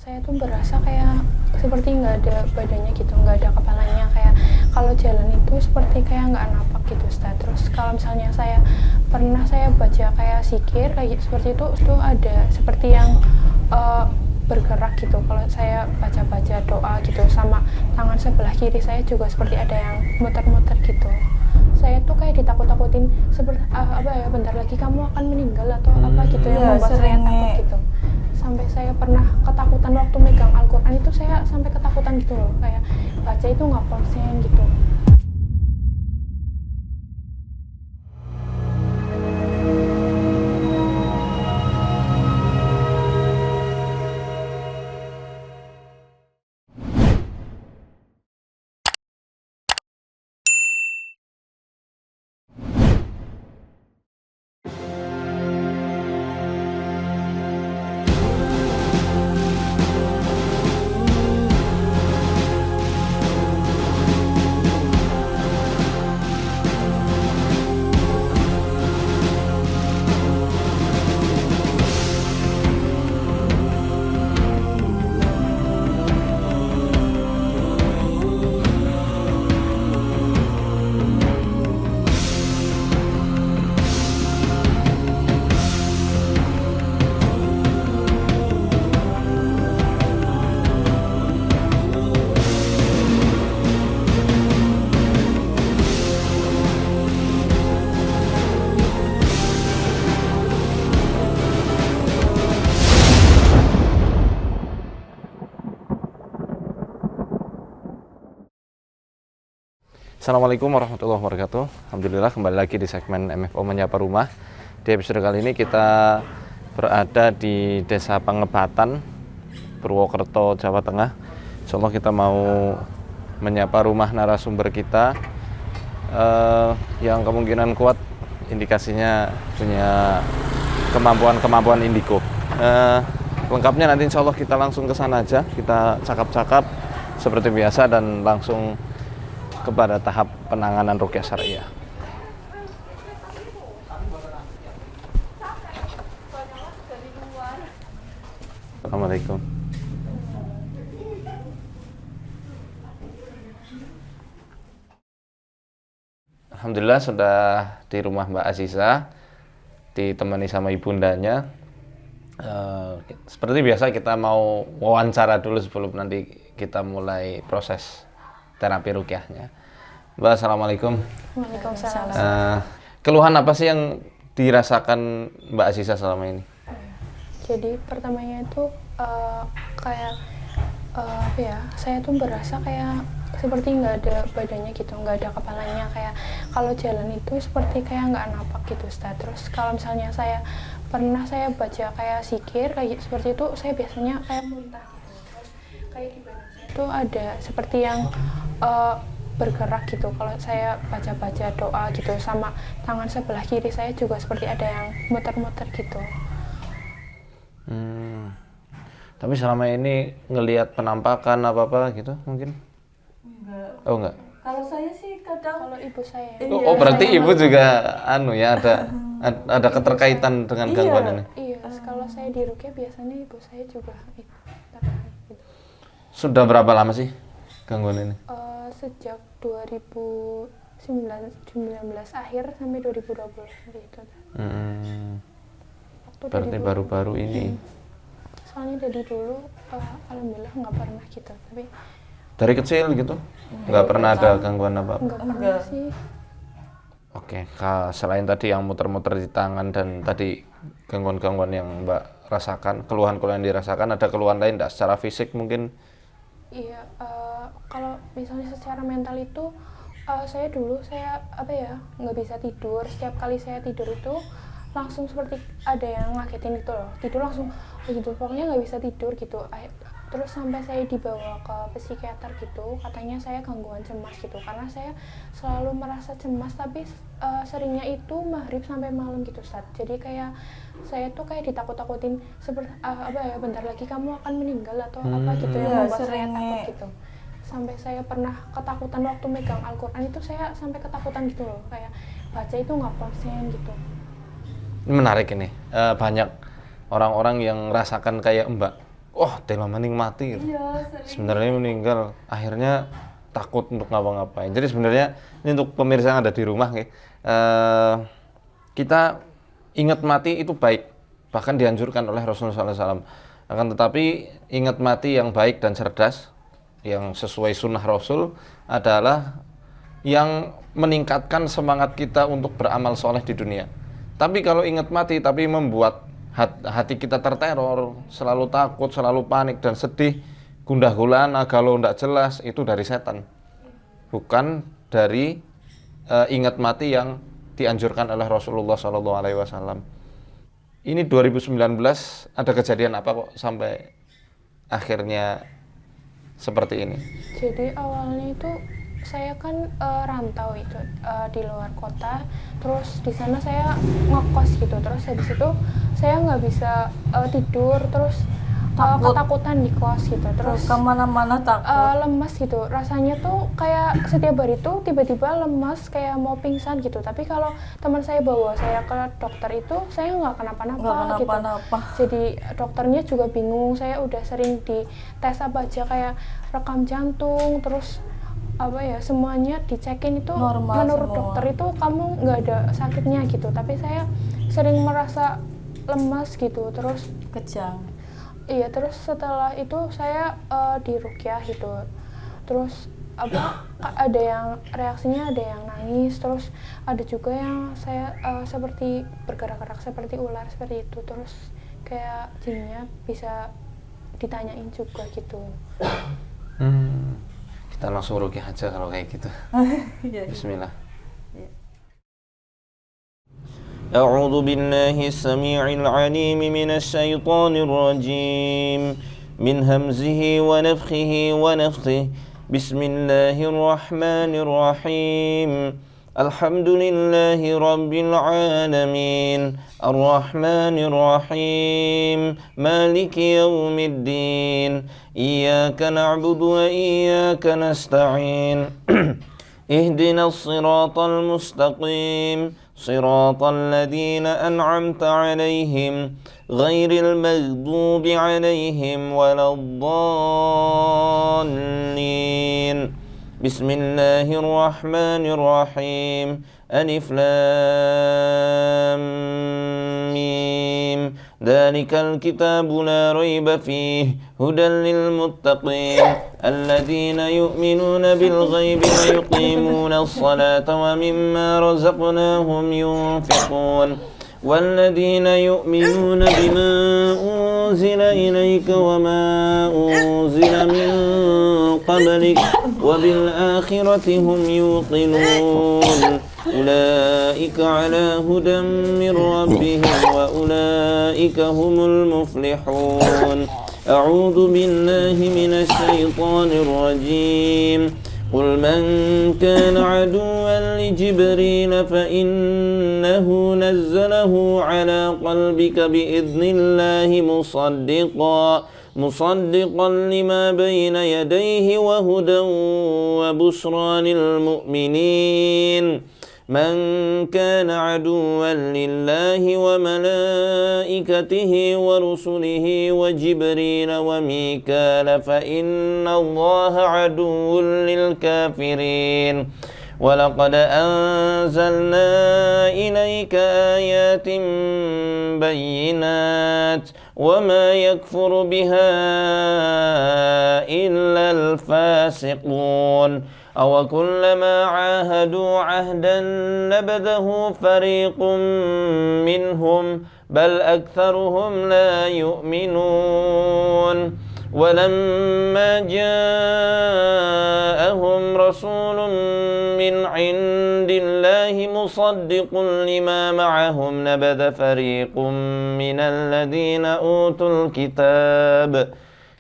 saya tuh berasa kayak seperti nggak ada badannya gitu, nggak ada kepalanya, kayak kalau jalan itu seperti kayak nggak napak gitu Ustaz. Terus kalau misalnya saya baca kayak zikir kayak seperti itu ada seperti yang bergerak gitu kalau saya baca doa gitu, sama tangan sebelah kiri saya juga seperti ada yang muter-muter gitu. Saya tuh kayak ditakut-takutin seperti bentar lagi kamu akan meninggal atau apa gitu yang membuat saya takut gitu. Sampai saya pernah ketakutan waktu megang Al-Quran itu, saya sampai ketakutan gitu loh, kayak baca itu nggak konsen gitu. Assalamualaikum warahmatullahi wabarakatuh. Alhamdulillah kembali lagi di segmen MFO Menyapa Rumah. Di episode kali ini kita berada di Desa Pangebatan, Purwokerto, Jawa Tengah. Insyaallah kita mau menyapa rumah narasumber kita yang kemungkinan kuat indikasinya punya kemampuan indigo. Lengkapnya nanti insyaallah kita langsung ke sana aja, kita cakap-cakap seperti biasa dan langsung kepada tahap penanganan ruqyah syariah. Assalamualaikum. Alhamdulillah sudah di rumah Mbak Aziza, ditemani sama ibundanya. Seperti biasa kita mau wawancara dulu sebelum nanti kita mulai proses terapi ruqyahnya. Mbak, assalamualaikum. Waalaikumsalam. Keluhan apa sih yang dirasakan Mbak Aziza selama ini? Jadi pertamanya itu saya tuh berasa kayak seperti nggak ada badannya gitu, nggak ada kepalanya, kayak kalau jalan itu seperti kayak nggak napak gitu Ustaz. Terus kalau misalnya saya baca kayak zikir kayak seperti itu, saya biasanya kayak muntah gitu. Terus kayak di badan saya itu ada seperti yang bergerak gitu kalau saya baca doa gitu, sama tangan sebelah kiri saya juga seperti ada yang muter-muter gitu. Tapi selama ini ngelihat penampakan apa-apa gitu mungkin? Enggak. Oh enggak? Kalau saya sih kadang Kalau ibu saya Oh berarti ibu juga ada keterkaitan dengan gangguan ini? iya, kalau saya di ruqyah biasanya ibu saya juga terkait gitu. Sudah berapa lama sih gangguan ini? Sejak 2019 akhir sampai 2020 gitu. Berarti baru-baru ini. Soalnya dari dulu alhamdulillah nggak pernah gitu, tapi Dari kecil gitu? Nggak pernah ada gangguan apa-apa? nggak pernah sih. Oke, selain tadi yang muter-muter di tangan dan tadi gangguan-gangguan yang Mbak rasakan, keluhan-keluhan yang dirasakan, ada keluhan lain nggak secara fisik mungkin? Iya, kalau misalnya secara mental itu saya nggak bisa tidur. Setiap kali saya tidur itu langsung seperti ada yang ngagetin gitu loh, tidur langsung begitu, pokoknya nggak bisa tidur gitu. Terus sampai saya dibawa ke psikiater gitu, katanya saya gangguan cemas gitu, karena saya selalu merasa cemas, tapi seringnya itu maghrib sampai malam gitu Ustaz. Jadi kayak saya tuh kayak ditakut-takutin seperti bentar lagi kamu akan meninggal atau apa gitu yang membuat saya takut gitu. Sampai saya pernah ketakutan waktu megang Al-Quran itu, saya sampai ketakutan gitu loh, kayak baca itu nggak konsen gitu. Menarik ini, banyak orang-orang yang merasakan kayak Mbak. wah telo mending mati gitu. Iya, sering. Sebenarnya meninggal, akhirnya takut untuk ngapa-ngapain. Jadi sebenarnya ini untuk pemirsa yang ada di rumah nih, kita ingat mati itu baik, bahkan dianjurkan oleh Rasulullah SAW. Akan tetapi ingat mati yang baik dan cerdas, yang sesuai sunnah Rasul adalah yang meningkatkan semangat kita untuk beramal soleh di dunia. Tapi kalau ingat mati tapi membuat hati kita terteror, selalu takut, selalu panik dan sedih, gundah gulana, galau tidak jelas, itu dari setan, bukan dari ingat mati yang dianjurkan oleh Rasulullah SAW. Ini 2019 ada kejadian apa kok sampai akhirnya seperti ini? Jadi awalnya itu saya kan rantau itu di luar kota, terus di sana saya ngekos gitu, terus habis itu saya nggak bisa tidur, terus ketakutan di kos gitu, terus kemana-mana takut. lemas gitu, rasanya tuh kayak setiap hari tuh tiba-tiba lemas kayak mau pingsan gitu. Tapi kalau teman saya bawa saya ke dokter itu saya nggak kenapa-napa gitu. Jadi dokternya juga bingung, saya udah sering di tes apa aja kayak rekam jantung, terus apa ya, semuanya dicekin itu normal menurut semua. dokter itu kamu nggak ada sakitnya gitu, tapi saya sering merasa lemas gitu, terus Kejang. iya, terus setelah itu saya diruqyah gitu, terus apa ada yang reaksinya, ada yang nangis, terus ada juga yang saya seperti bergerak-gerak seperti ular seperti itu, terus kayak jinnya bisa ditanyain juga gitu. Kita langsung ruqyah aja kalau kayak gitu. Bismillah. أعوذ بالله السميع العليم من الشيطان الرجيم من همزه ونفخه ونفثه بسم الله الرحمن الرحيم الحمد لله رب العالمين الرحمن الرحيم مالك يوم الدين إياك نعبد وإياك نستعين اهدنا الصراط المستقيم صراط الذين أنعمت عليهم غير المغضوب عليهم ولا الضالين بسم الله الرحمن الرحيم ألف لام ميم ذلك الكتاب لا ريب فيه هدى للمتقين الذين يؤمنون بالغيب ويقيمون الصلاة ومما رزقناهم ينفقون والذين يؤمنون بما أنزل إليك وما أنزل من قبلك وبالآخرة هم يوقنون أولئك على هدى من ربهم وأولئك هم المفلحون أعوذ بالله من الشيطان الرجيم قل من كان عدوا لجبريل فإنه نزله على قلبك بإذن الله مصدقا لما بين يديه وهدى وبشرى للمؤمنين من كان عدوا لله وملائكته ورسله وجبريل وميكال فإن الله عدو للكافرين ولقد أنزلنا إليك آيات بينات وما يكفر بها إلا الفاسقون أو كلما عاهدوا عهدا نبذه فريق منهم بل أكثرهم لا يؤمنون ولما جاءهم رسول من عند الله مصدق لما معهم نبذ فريق من الذين أوتوا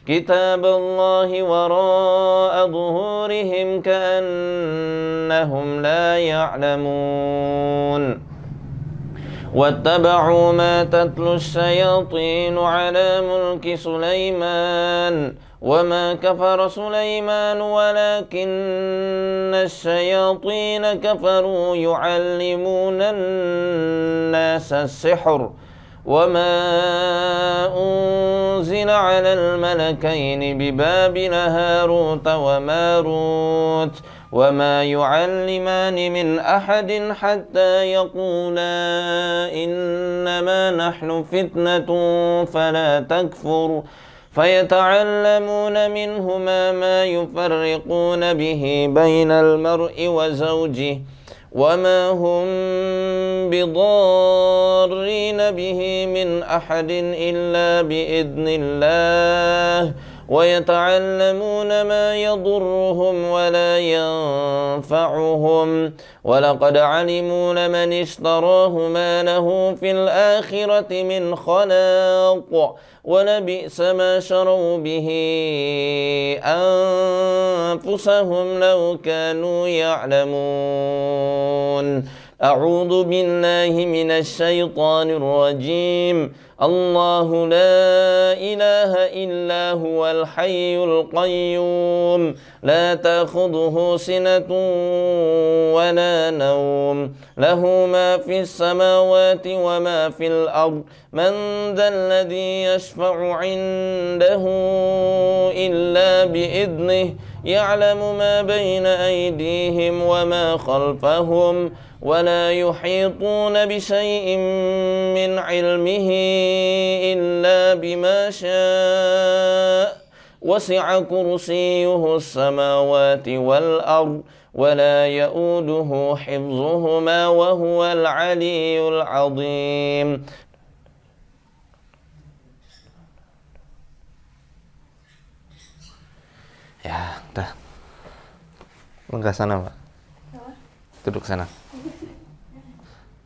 كتاب الله وراء ظهورهم كأنهم لا يعلمون واتبعوا ما تتلو الشياطين على ملك سليمان وما كفر سليمان ولكن الشياطين كفروا يعلمون الناس السحر وما أنزل على الملكين ببابل هاروت وماروت وما يعلمان من أحد حتى يقولا إنما نحن فتنة فلا تكفر فيتعلمون منهما ما يفرقون به بين المرء وزوجه وما هم بضارين به من أحد إلا بإذن الله ويتعلمون ما يضرهم ولا ينفعهم ولقد علموا لمن اشتراه ما له في الآخرة من خلاق ولبئس ما شروا به أنفسهم لو كانوا يعلمون أعوذ بالله من الشيطان الرجيم الله لا إله إلا هو الحي القيوم لا تأخذه سنة ولا نوم له ما في السماوات وما في الأرض من ذا الذي يشفع عنده إلا بإذنه يعلم ما بين أيديهم وما خلفهم ولا يحيطون بشيء من علمه إلا بما شاء وسع كرسيه السماوات والأرض ولا يؤوده حفظهما وهو العلي العظيم. Ya, udah. Enggak sana, Pak. Duduk sana.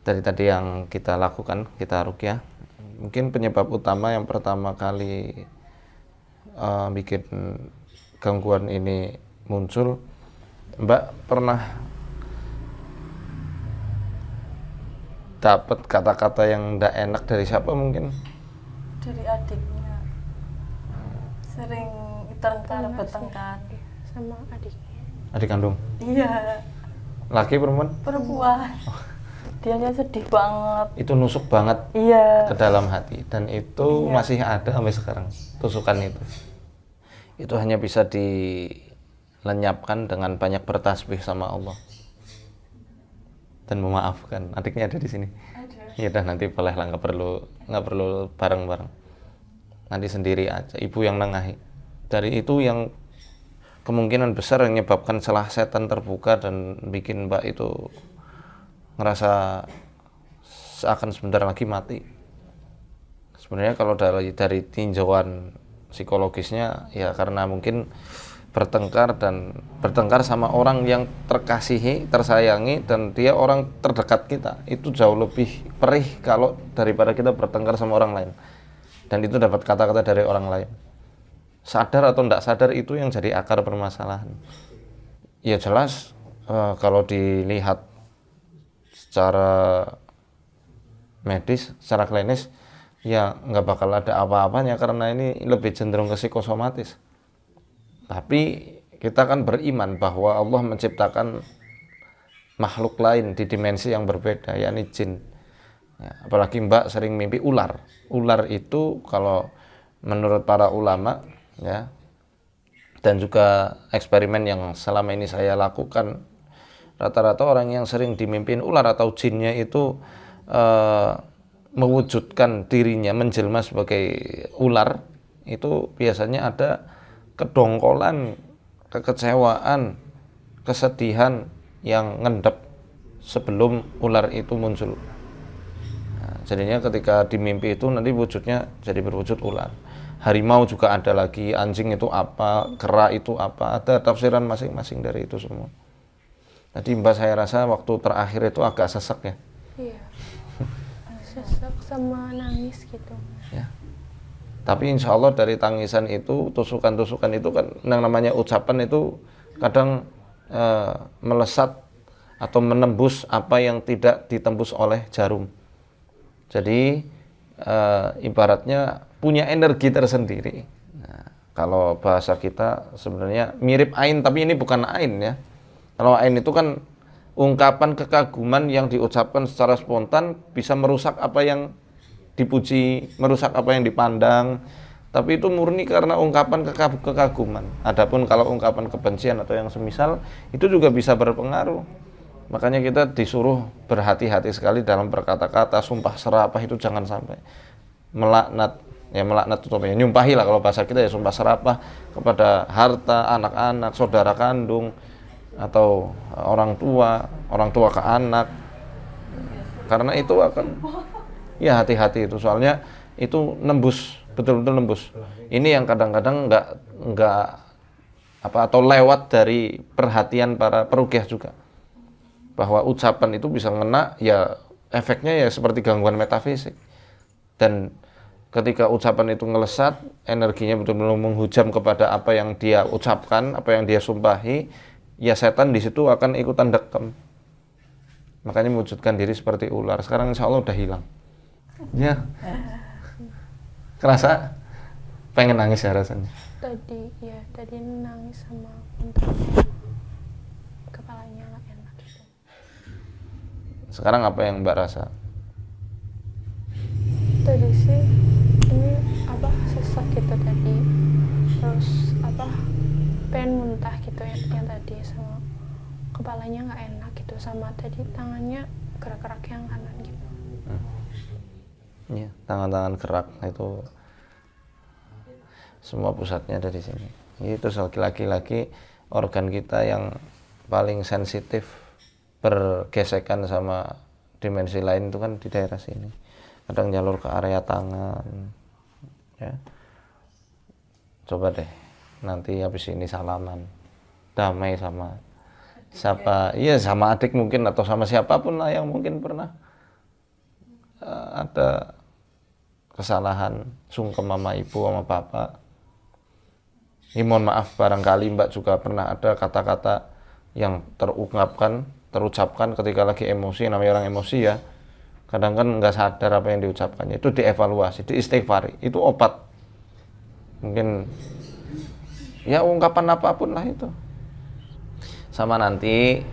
Dari tadi yang kita lakukan, kita ruqyah. Mungkin penyebab utama yang pertama kali bikin gangguan ini muncul, Mbak pernah dapat kata-kata yang tidak enak dari siapa mungkin? Dari adiknya. Sering bertengkar sama adiknya. Adik kandung? Iya. Laki perempuan? Perempuan. Dianya sedih banget. Itu nusuk banget Iya. ke dalam hati dan itu masih ada sampai sekarang tusukan itu. Itu hanya bisa dilenyapkan dengan banyak bertasbih sama Allah dan memaafkan. Adiknya ada di sini. Ada. Ya dah, nanti boleh lah, nggak perlu bareng-bareng. Nanti sendiri aja, ibu yang nengahi. Dari itu yang kemungkinan besar yang menyebabkan celah setan terbuka dan bikin Mbak itu ngerasa seakan sebentar lagi mati. Sebenarnya kalau dari tinjauan psikologisnya ya karena mungkin bertengkar sama orang yang terkasihi, tersayangi, dan dia orang terdekat kita. Itu jauh lebih perih kalau daripada kita bertengkar sama orang lain dan itu dapat kata-kata dari orang lain. Sadar atau tidak sadar itu yang jadi akar permasalahan. Ya jelas kalau dilihat secara medis, secara klinis, ya nggak bakal ada apa-apanya karena ini lebih cenderung ke psikosomatis. Tapi kita kan beriman bahwa Allah menciptakan makhluk lain di dimensi yang berbeda, yakni jin. Ya, apalagi Mbak sering mimpi ular. Ular itu kalau menurut para ulama, ya, dan juga eksperimen yang selama ini saya lakukan, rata-rata orang yang sering dimimpin ular atau jinnya itu mewujudkan dirinya menjelma sebagai ular, itu biasanya ada kedongkolan, kekecewaan, kesedihan yang ngendap sebelum ular itu muncul. Nah, jadinya ketika dimimpi itu nanti wujudnya jadi berwujud ular. Harimau juga ada lagi, anjing itu apa, kera itu apa, ada tafsiran masing-masing dari itu semua. Tadi Mbak saya rasa waktu terakhir itu agak sesek ya. Iya. Sesek sama nangis gitu. Ya. Tapi insya Allah dari tangisan itu, tusukan-tusukan itu kan yang namanya ucapan itu kadang melesat atau menembus apa yang tidak ditembus oleh jarum. Jadi ibaratnya punya energi tersendiri. Nah, kalau bahasa kita sebenarnya mirip ain, tapi ini bukan ain ya. Kalau ain itu kan ungkapan kekaguman yang diucapkan secara spontan bisa merusak apa yang dipuji, merusak apa yang dipandang. Tapi itu murni karena ungkapan kekaguman. Adapun kalau ungkapan kebencian atau yang semisal, itu juga bisa berpengaruh. Makanya kita disuruh berhati-hati sekali dalam berkata-kata, sumpah serapah itu jangan sampai melaknat. Ya melaknat itu ya, nyumpahi lah kalau bahasa kita ya, sumpah serapah kepada harta, anak-anak, saudara kandung, atau orang tua ke anak. Karena itu akan, ya hati-hati itu, soalnya itu nembus, betul-betul nembus. Ini yang kadang-kadang nggak apa atau lewat dari perhatian para peruqyah juga, bahwa ucapan itu bisa ngena, ya efeknya ya seperti gangguan metafisik. Dan ketika ucapan itu ngelesat, energinya betul-betul menghujam kepada apa yang dia ucapkan, apa yang dia sumpahi, ya setan di situ akan ikutan dekem. Makanya mewujudkan diri seperti ular. Sekarang insya Allah udah hilang. Ya. Kerasa pengen nangis ya rasanya. Tadi nangis sama muntahnya, kepalanya nggak enak gitu. Sekarang apa yang Mbak rasa? Tadi sih ini sesak gitu tadi, terus pengen muntah gitu yang tadi, sama kepalanya nggak enak gitu, sama tadi tangannya gerak-gerak yang kanan gitu. Iya, tangan-tangan gerak itu semua pusatnya ada di sini. Itu laki-laki organ kita yang paling sensitif bergesekan sama dimensi lain itu kan di daerah sini. Kadang jalur ke area tangan. Ya. Coba deh nanti habis ini salaman, damai sama siapa, iya sama adik mungkin atau sama siapapun lah yang mungkin pernah ada kesalahan, sungkem sama ibu sama bapak. Mohon maaf barangkali Mbak juga pernah ada kata-kata yang terucapkan ketika lagi emosi, namanya orang emosi ya. Kadang kan nggak sadar apa yang diucapkannya, itu dievaluasi, diistighfari, itu obat. Mungkin ya ungkapan apapun lah itu. Sama nanti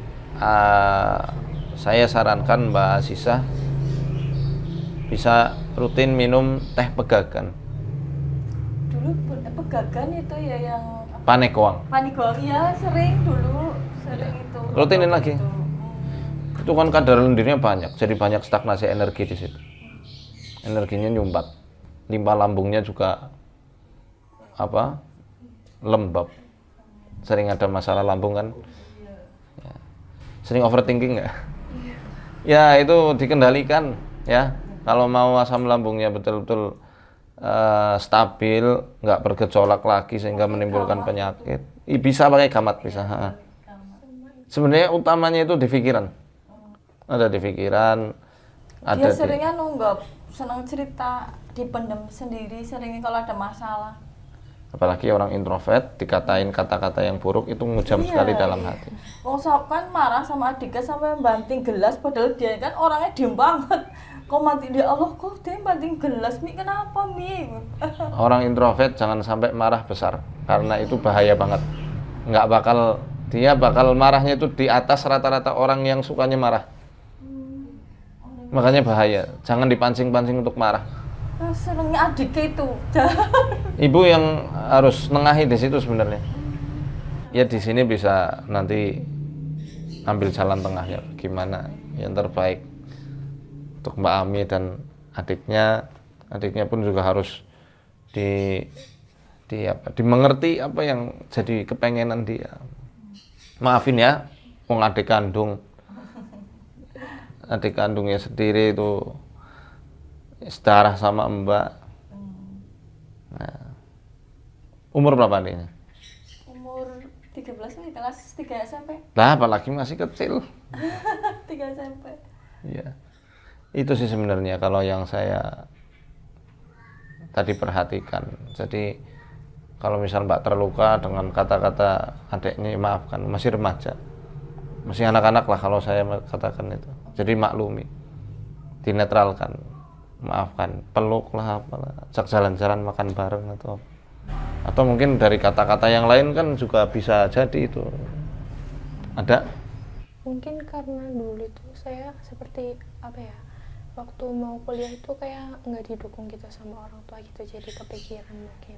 saya sarankan Mbak Azizah bisa rutin minum teh pegagan. Dulu pegagan itu ya yang Panekoang. Panekoang ya sering itu. Rutinin lagi. Itu. Itu kan kadar lendirnya banyak, jadi banyak stagnasi energi di situ. Energinya nyumbat, limpa lambungnya juga lembab. Sering ada masalah lambung kan? Ya. Sering overthinking nggak? Ya itu dikendalikan ya. Kalau mau asam lambungnya betul-betul stabil, nggak bergejolak lagi sehingga menimbulkan penyakit, bisa pakai gamat bisa. Sebenarnya utamanya itu di pikiran. Ada di pikiran, ada dia seringnya nunggak, senang cerita, dipendam sendiri seringnya kalau ada masalah. Apalagi orang introvert dikatain kata-kata yang buruk itu ngejam sekali dalam hati. Kan marah sama adiknya sampai banting gelas, padahal dia kan orangnya diem banget. Kok mati dia, Allah kok dia banting gelas, Mi kenapa Mi? Orang introvert jangan sampai marah besar, karena itu bahaya banget. Dia bakal marahnya itu di atas rata-rata orang yang sukanya marah. Makanya bahaya, jangan dipancing-pancing untuk marah. Senengnya adiknya itu. Ibu yang harus nengahi di situ sebenarnya. Ya di sini bisa nanti ambil jalan tengahnya, gimana yang terbaik untuk Mbak Ami dan adiknya. Adiknya pun juga harus dimengerti apa yang jadi kepengenan dia. Maafin ya, wong adik kandungnya sendiri itu sedarah sama Mbak. Nah, umur berapa adiknya? Umur 13 nih, kelas 3 SMP. Lah, apalagi masih kecil. 3 SMP. Iya. Itu sih sebenarnya kalau yang saya tadi perhatikan. Jadi kalau misal Mbak terluka dengan kata-kata adiknya, maafkan, masih remaja. Masih anak-anak lah kalau saya katakan itu. Jadi maklumi, dinetralkan, maafkan, peluk lah, apalah, ajak jalan-jalan makan bareng atau mungkin dari kata-kata yang lain kan juga bisa jadi itu. Ada? Mungkin karena dulu itu saya seperti waktu mau kuliah itu kayak nggak didukung gitu sama orang tua gitu, jadi kepikiran mungkin.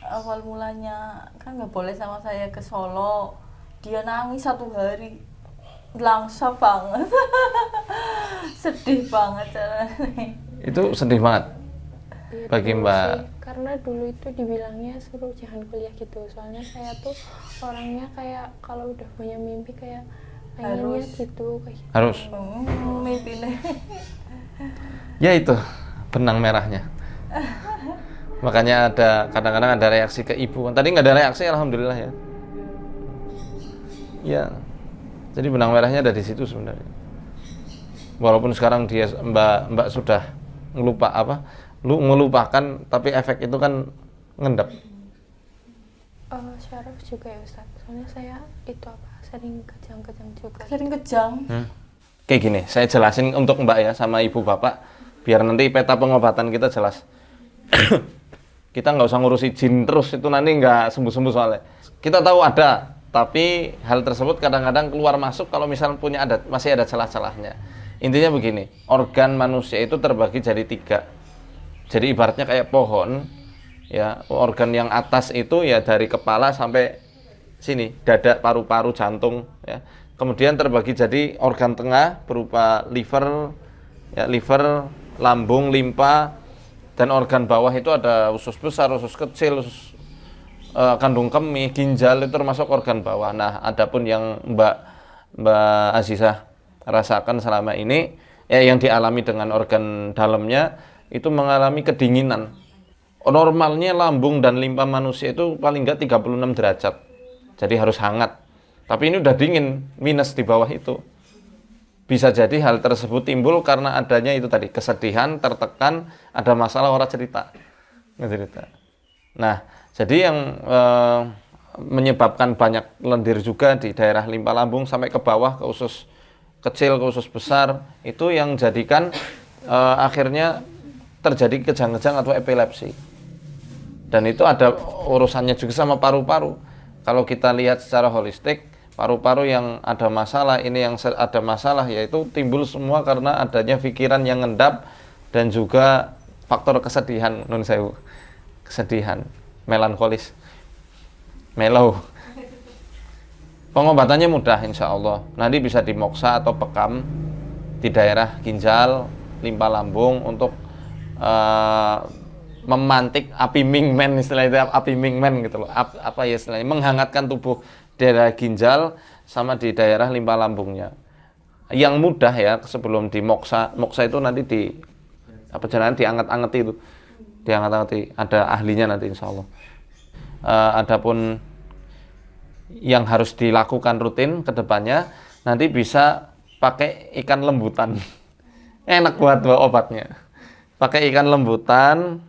Awal mulanya kan nggak boleh sama saya ke Solo, dia nangis 1 hari, langsa banget. Sedih banget caranya. Itu sedih banget Iya, bagi dulu Mbak. sih, karena dulu itu dibilangnya suruh jangan kuliah gitu, soalnya saya tuh orangnya kayak kalau udah punya mimpi kayak pengennya Harus. gitu kayak gitu. Harus. Mimpinya. Ya itu benang merahnya. Makanya kadang-kadang ada reaksi ke ibu. Tadi nggak ada reaksi, alhamdulillah ya. Ya, jadi benang merahnya ada di situ sebenarnya. Walaupun sekarang Mbak sudah melupakan, tapi efek itu kan ngendap. Syaraf juga ya Ustaz, soalnya saya itu sering kejang-kejang juga. Sering kejang. Kayak gini, saya jelasin untuk Mbak ya sama Ibu Bapak, biar nanti peta pengobatan kita jelas. Kita nggak usah ngurusi jin terus, itu nanti nggak sembuh-sembuh soalnya. Kita tahu ada, tapi hal tersebut kadang-kadang keluar masuk kalau misalnya masih ada celah-celahnya. Intinya begini, organ manusia itu terbagi jadi 3. Jadi ibaratnya kayak pohon, ya, organ yang atas itu ya dari kepala sampai sini, dada, paru-paru, jantung, ya. Kemudian terbagi jadi organ tengah berupa liver, ya, lambung, limpa, dan organ bawah itu ada usus besar, usus kecil, kandung kemih, ginjal, itu termasuk organ bawah. Nah, adapun yang Mbak Azizah rasakan selama ini, ya, yang dialami dengan organ dalamnya itu mengalami kedinginan. Normalnya lambung dan limpa manusia itu paling enggak 36 derajat. Jadi harus hangat. Tapi ini udah dingin, minus di bawah itu. Bisa jadi hal tersebut timbul karena adanya itu tadi, kesedihan, tertekan, ada masalah orang cerita. Nah, jadi yang menyebabkan banyak lendir juga di daerah limpa lambung sampai ke bawah, ke usus kecil, ke usus besar, itu yang jadikan akhirnya terjadi kejang-kejang atau epilepsi. Dan itu ada urusannya juga sama paru-paru. Kalau kita lihat secara holistik, paru-paru yang ada masalah, ini yang ada masalah, yaitu timbul semua karena adanya pikiran yang ngendap dan juga faktor kesedihan, nun sewu, kesedihan, melankolis, melow. Pengobatannya mudah insya Allah. Nanti bisa dimoksa atau pekam di daerah ginjal, limpa lambung untuk memantik api mingmen, istilahnya api mingmen gitu loh. Apa ya istilahnya, menghangatkan tubuh daerah ginjal sama di daerah limpa lambungnya. Yang mudah ya sebelum dimoksa, moksa itu nanti dianget-angeti itu. Dianget-angeti, ada ahlinya nanti insya Allah. Adapun yang harus dilakukan rutin ke depannya, nanti bisa pakai ikan lembutan. Enak buat obatnya. Pakai ikan lembutan,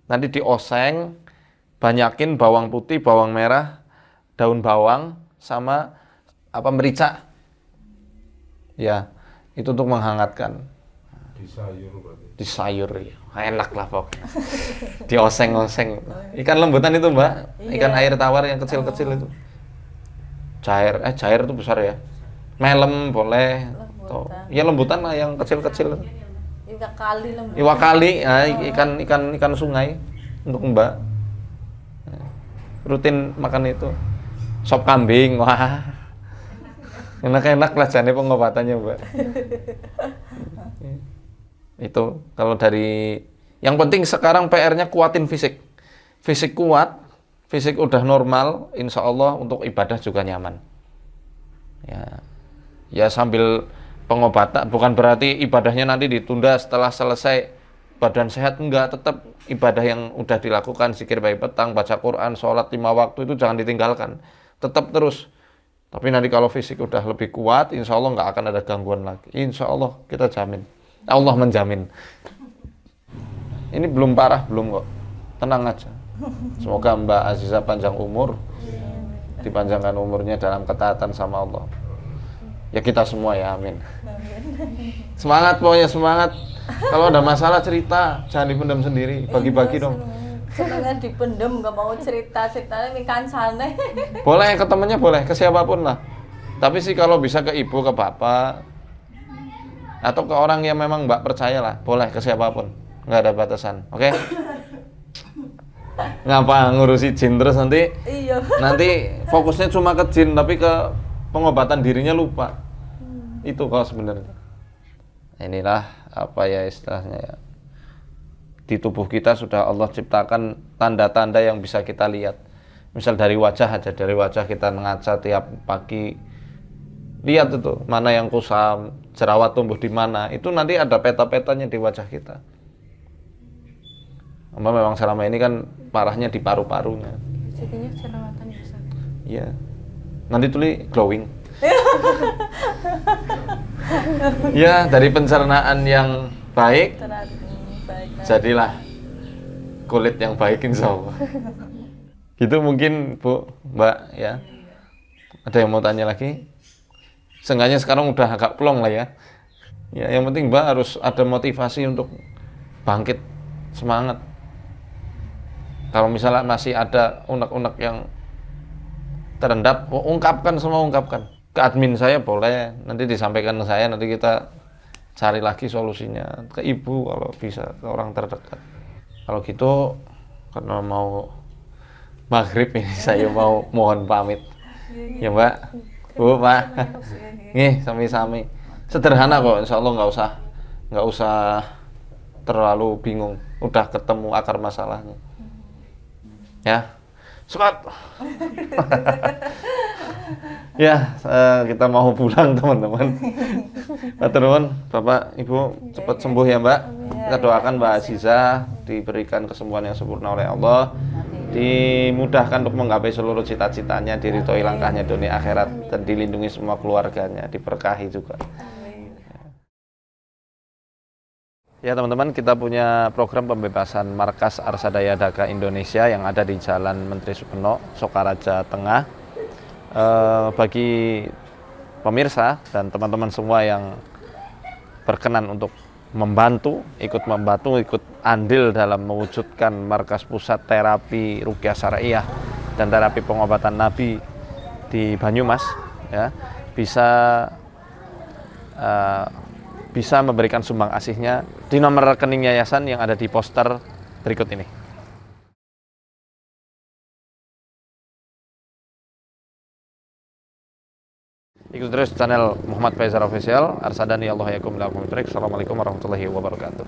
nanti dioseng, banyakin bawang putih, bawang merah, daun bawang, sama merica. Ya, itu untuk menghangatkan. Di sayur ya. Enak lah pokoknya. Dioseng-oseng. Ikan lembutan itu Mbak, ikan air tawar yang kecil-kecil itu. Cair itu besar ya. Melem boleh. Ya lembutan lah yang kecil-kecil. Iwak kali, ikan sungai untuk Mbak. Rutin makan itu. Sop kambing, wah. Enak-enak lah jane pengobatannya, Mbak. Itu kalau dari yang penting sekarang PR-nya kuatin fisik. Fisik kuat, fisik udah normal, insya Allah untuk ibadah juga nyaman. Ya sambil pengobatan, bukan berarti ibadahnya nanti ditunda setelah selesai badan sehat, enggak, tetap ibadah yang udah dilakukan, zikir pagi petang, baca Quran, sholat 5 waktu itu jangan ditinggalkan, tetap terus. Tapi nanti kalau fisik udah lebih kuat, insya Allah nggak akan ada gangguan lagi, insya Allah, kita jamin, Allah menjamin. Ini belum parah, belum kok, tenang aja. Semoga Mbak Azizah panjang umur, dipanjangkan umurnya dalam ketaatan sama Allah. Ya kita semua ya, amin. Semangat pokoknya, semangat. Kalau ada masalah cerita, jangan dipendam sendiri, bagi-bagi dong. Senengnya dipendem, nggak mau ceritanya ini kancane. Boleh ke temennya, boleh ke siapapun lah. Tapi sih kalau bisa ke ibu, ke bapak, atau ke orang yang memang Mbak percaya lah, boleh ke siapapun, nggak ada batasan, oke? Ngapa ngurusi jin terus nanti Iya. fokusnya cuma ke jin tapi ke pengobatan dirinya lupa. Itu kalau sebenarnya. Inilah apa ya istilahnya ya. Di tubuh kita sudah Allah ciptakan tanda-tanda yang bisa kita lihat. Misal dari wajah aja, dari wajah kita ngaca tiap pagi. Lihat itu, mana yang kusam, jerawat tumbuh di mana. Itu nanti ada peta-petanya di wajah kita. Memang selama ini kan parahnya di paru-parunya. Jadinya jerawatan ya, Ustaz. Iya. Nanti tulis glowing. Ya, dari pencernaan yang baik, Baik. jadilah kulit yang baik insya Allah. Gitu mungkin Bu, Mbak ya. Ada yang mau tanya lagi? Seenggaknya sekarang udah agak plong lah ya. Ya, yang penting Mbak harus ada motivasi untuk bangkit, semangat. Kalau misalnya masih ada unek-unek yang terendap, ungkapkan semua, ungkapkan. Ke admin saya boleh, nanti disampaikan ke saya, nanti kita cari lagi solusinya. Ke ibu kalau bisa, ke orang terdekat. Kalau gitu, karena mau maghrib ini saya mau mohon pamit. Ya Mbak, Bu, Pak. Nih, sami-sami. Sederhana kok, insya Allah nggak usah terlalu bingung. Udah ketemu akar masalahnya. Ya, semangat. Ya, kita mau pulang teman-teman. Matur nuwun, Bapak, Ibu, cepat sembuh ya Mbak. Kita doakan Mbak Aziza diberikan kesembuhan yang sempurna oleh Allah, dimudahkan untuk menggapai seluruh cita-citanya, diridhoi langkahnya dunia akhirat, dan dilindungi semua keluarganya, diberkahi juga. Ya teman-teman, kita punya program pembebasan Markas Arsadaya Daga Indonesia yang ada di Jalan Menteri Supeno, Sokaraja Tengah. Bagi pemirsa dan teman-teman semua yang berkenan untuk ikut membantu, ikut andil dalam mewujudkan markas pusat terapi Ruqyah Syariah dan terapi pengobatan Nabi di Banyumas, ya, bisa memberikan sumbang asihnya di nomor rekening yayasan yang ada di poster berikut ini. Ikuti terus channel Muhammad Faizal Official. Arsadani Allah yakum lakum. Assalamualaikum warahmatullahi wabarakatuh.